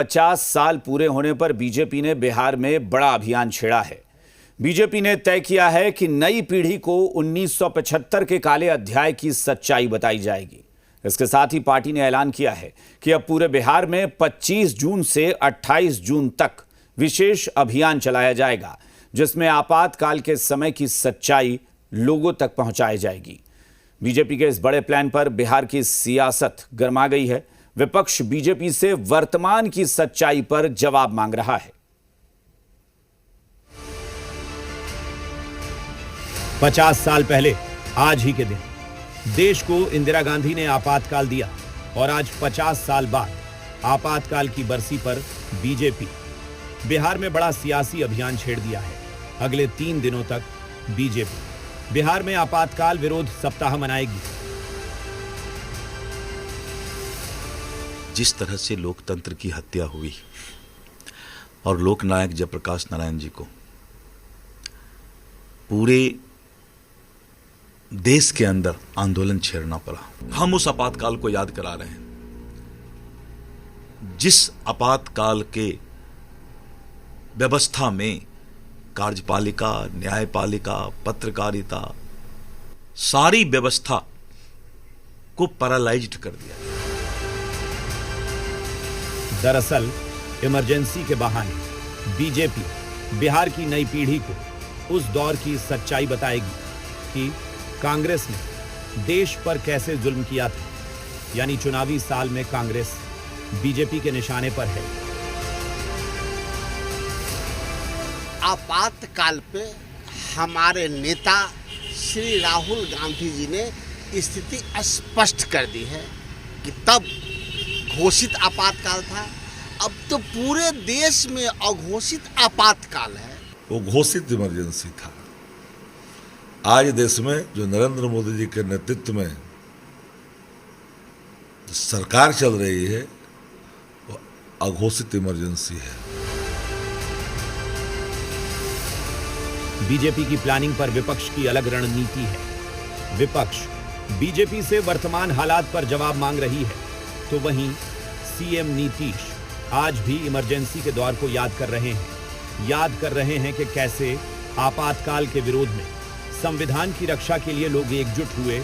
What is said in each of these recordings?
50 साल पूरे होने पर बीजेपी ने बिहार में बड़ा अभियान छेड़ा है। बीजेपी ने तय किया है कि नई पीढ़ी को 1975 के काले अध्याय की सच्चाई बताई जाएगी। इसके साथ ही पार्टी ने ऐलान किया है कि अब पूरे बिहार में 25 जून से 28 जून तक विशेष अभियान चलाया जाएगा, जिसमें आपातकाल के समय की सच्चाई लोगों तक पहुंचाई जाएगी। बीजेपी के इस बड़े प्लान पर बिहार की सियासत गर्मा गई है। विपक्ष बीजेपी से वर्तमान की सच्चाई पर जवाब मांग रहा है। 50 साल पहले आज ही के दिन देश को इंदिरा गांधी ने आपातकाल दिया और आज 50 साल बाद आपातकाल की बरसी पर बीजेपी बिहार में बड़ा सियासी अभियान छेड़ दिया है। अगले 3 दिनों तक बीजेपी बिहार में आपातकाल विरोध सप्ताह मनाएगी। जिस तरह से लोकतंत्र की हत्या हुई और लोकनायक जयप्रकाश नारायण जी को पूरे देश के अंदर आंदोलन छेड़ना पड़ा, हम उस आपातकाल को याद करा रहे हैं। जिस आपातकाल के व्यवस्था में कार्यपालिका, न्यायपालिका, पत्रकारिता, सारी व्यवस्था को पैरालाइज्ड कर दिया। दरअसल इमरजेंसी के बहाने बीजेपी बिहार की नई पीढ़ी को उस दौर की सच्चाई बताएगी कि कांग्रेस ने देश पर कैसे जुल्म किया था। यानी चुनावी साल में कांग्रेस बीजेपी के निशाने पर है। आपातकाल पे हमारे नेता श्री राहुल गांधी जी ने स्थिति स्पष्ट कर दी है कि तब घोषित आपातकाल था, अब तो पूरे देश में अघोषित आपातकाल है। वो घोषित इमरजेंसी था। आज देश में जो नरेंद्र मोदी जी के नेतृत्व में सरकार चल रही है वो अघोषित इमरजेंसी है। बीजेपी की प्लानिंग पर विपक्ष की अलग रणनीति है। विपक्ष बीजेपी से वर्तमान हालात पर जवाब मांग रही है, तो वहीं सीएम नीतीश आज भी इमरजेंसी के दौर को याद कर रहे हैं कि कैसे आपातकाल के विरोध में संविधान की रक्षा के लिए लोग एकजुट हुए।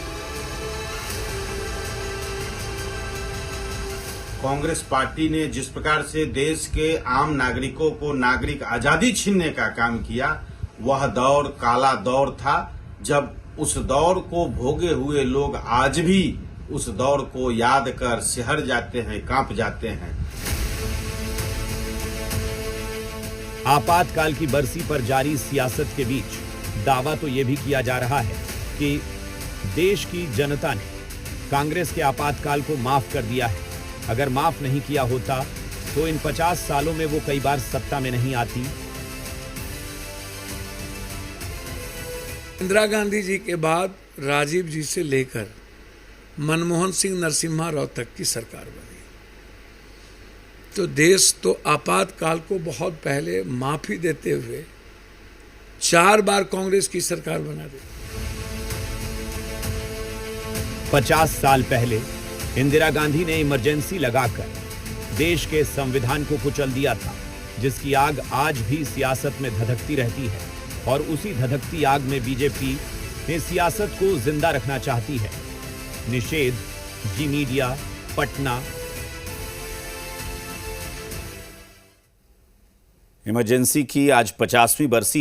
कांग्रेस पार्टी ने जिस प्रकार से देश के आम नागरिकों को नागरिक आजादी छीनने का काम किया, वह दौर काला दौर था। जब उस दौर को भोगे हुए लोग आज भी उस दौर को याद कर सिहर जाते हैं, कांप जाते हैं। आपातकाल की बरसी पर जारी सियासत के बीच दावा तो यह भी किया जा रहा है कि देश की जनता ने कांग्रेस के आपातकाल को माफ कर दिया है। अगर माफ नहीं किया होता तो इन 50 सालों में वो कई बार सत्ता में नहीं आती। इंदिरा गांधी जी के बाद राजीव जी से लेकर मनमोहन सिंह, नरसिम्हा राव तक की सरकार बनी, तो देश तो आपातकाल को बहुत पहले माफी देते हुए 4 बार कांग्रेस की सरकार बना दी। 50 साल पहले इंदिरा गांधी ने इमरजेंसी लगाकर देश के संविधान को कुचल दिया था, जिसकी आग आज भी सियासत में धधकती रहती है और उसी धधकती आग में बीजेपी ने सियासत को जिंदा रखना चाहती है। निषेध, जी मीडिया, पटना। इमरजेंसी की आज 50वीं बरसी